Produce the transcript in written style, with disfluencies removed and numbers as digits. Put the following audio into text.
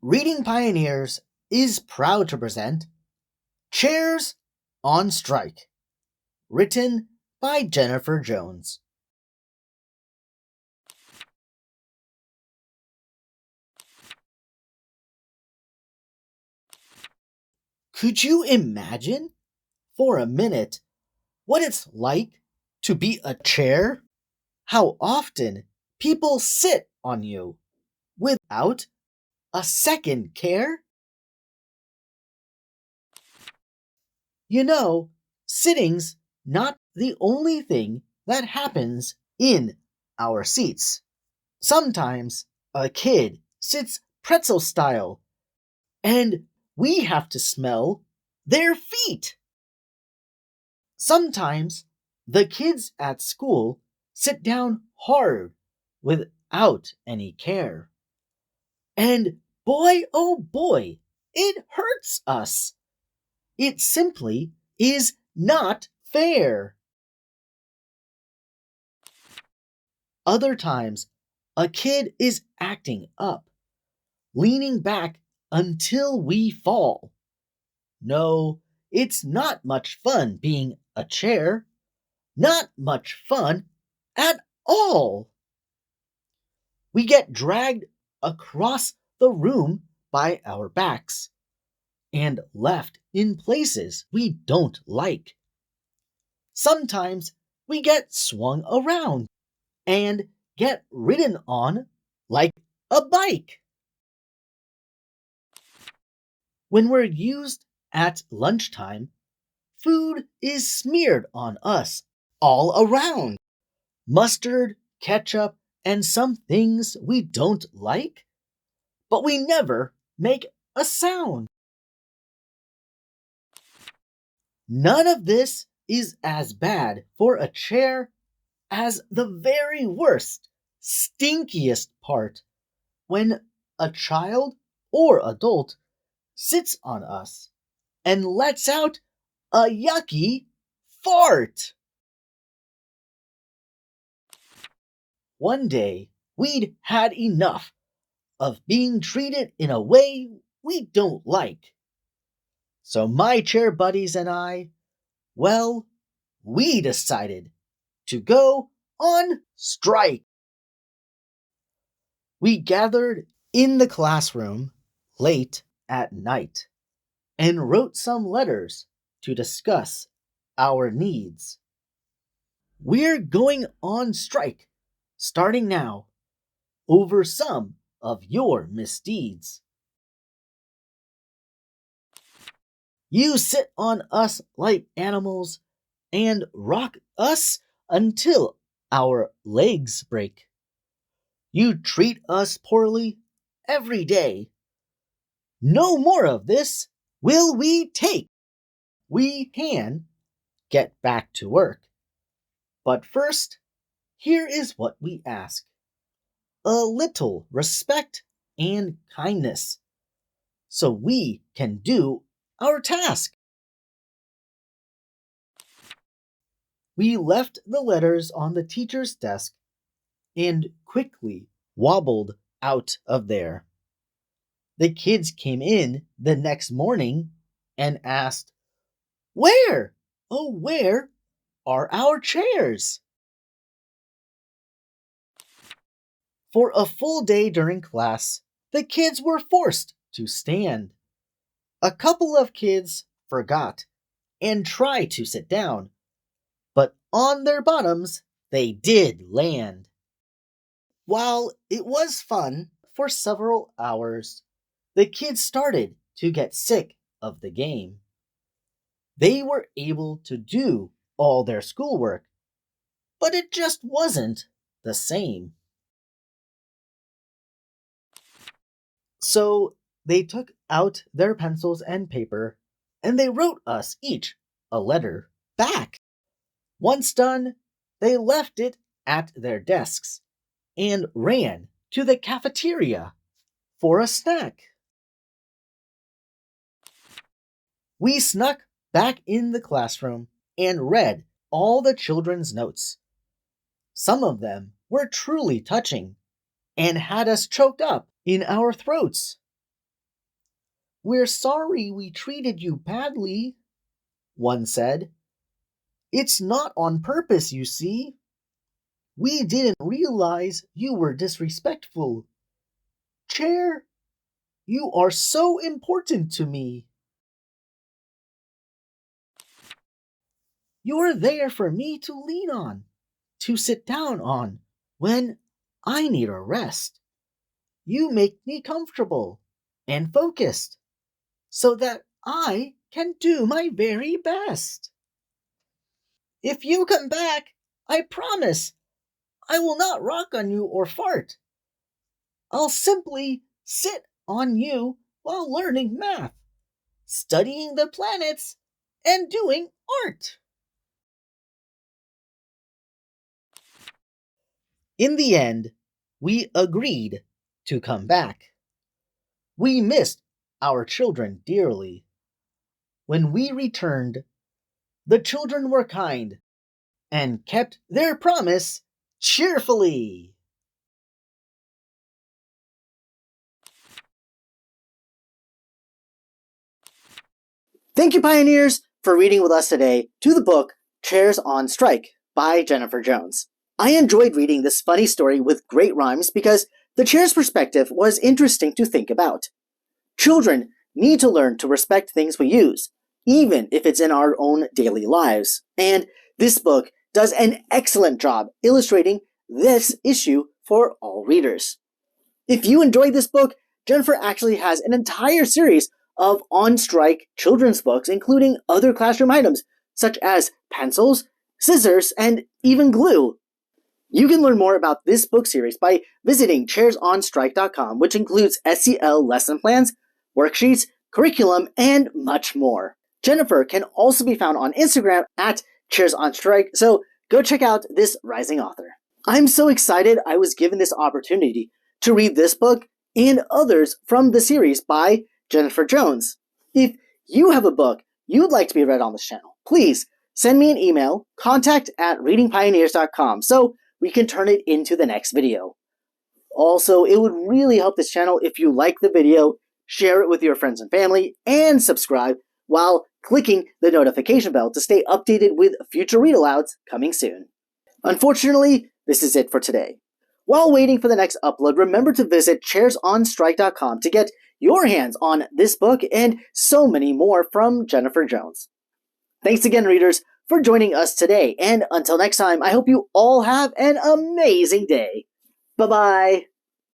Reading Pioneers is proud to present Chairs on Strike, written by Jennifer Jones. Could you imagine, for a minute, what it's like to be a chair? How often people sit on you without a second care? You know, sitting's not the only thing that happens in our seats. Sometimes a kid sits pretzel style and we have to smell their feet. Sometimes the kids at school sit down hard without any care. And boy, oh boy, it hurts us. It simply is not fair. Other times, a kid is acting up, leaning back until we fall. No, it's not much fun being a chair. Not much fun at all. We get dragged across the room by our backs and left in places we don't like. Sometimes we get swung around and get ridden on like a bike. When we're used at lunchtime, food is smeared on us all around. Mustard, ketchup, and some things we don't like, but we never make a sound. None of this is as bad for a chair as the very worst, stinkiest part when a child or adult sits on us and lets out a yucky fart. One day, we'd had enough of being treated in a way we don't like. So my chair buddies and I, well, we decided to go on strike. We gathered in the classroom late at night and wrote some letters to discuss our needs. We're going on strike, starting now, over some of your misdeeds. You sit on us like animals and rock us until our legs break. You treat us poorly every day. No more of this will we take. We can get back to work. But first, here is what we ask: a little respect and kindness so we can do our task. We left the letters on the teacher's desk and quickly wobbled out of there. The kids came in the next morning and asked, "Where? Oh, where are our chairs?" For a full day during class, the kids were forced to stand. A couple of kids forgot and tried to sit down, but on their bottoms they did land. While it was fun for several hours, the kids started to get sick of the game. They were able to do all their schoolwork, but it just wasn't the same. So they took out their pencils and paper and they wrote us each a letter back. Once done, they left it at their desks and ran to the cafeteria for a snack. We snuck back in the classroom and read all the children's notes. Some of them were truly touching and had us choked up in our throats. We're sorry we treated you badly, one said. It's not on purpose, you see. We didn't realize you were disrespectful. Chair, you are so important to me. You're there for me to lean on, to sit down on, when I need a rest. You make me comfortable and focused so that I can do my very best. If you come back, I promise I will not rock on you or fart. I'll simply sit on you while learning math, studying the planets, and doing art. In the end, we agreed to come back. We missed our children dearly. When we returned, the children were kind and kept their promise cheerfully. Thank you, Pioneers, for reading with us today to the book Chairs on Strike by Jennifer Jones. I enjoyed reading this funny story with great rhymes because the chair's perspective was interesting to think about. Children need to learn to respect things we use, even if it's in our own daily lives. And this book does an excellent job illustrating this issue for all readers. If you enjoyed this book, Jennifer actually has an entire series of on-strike children's books, including other classroom items, such as pencils, scissors, and even glue. You can learn more about this book series by visiting chairsonstrike.com, which includes SEL lesson plans, worksheets, curriculum, and much more. Jennifer can also be found on Instagram at chairsonstrike, so go check out this rising author. I'm so excited I was given this opportunity to read this book and others from the series by Jennifer Jones. If you have a book you'd like to be read on this channel, please send me an email, contact@readingpioneers.com, so we can turn it into the next video. Also, it would really help this channel if you like the video, share it with your friends and family, and subscribe while clicking the notification bell to stay updated with future read-alouds coming soon. Unfortunately, this is it for today. While waiting for the next upload, remember to visit chairsonstrike.com to get your hands on this book and so many more from Jennifer Jones. Thanks again, readers, for joining us today, and until next time, I hope you all have an amazing day. Bye-bye!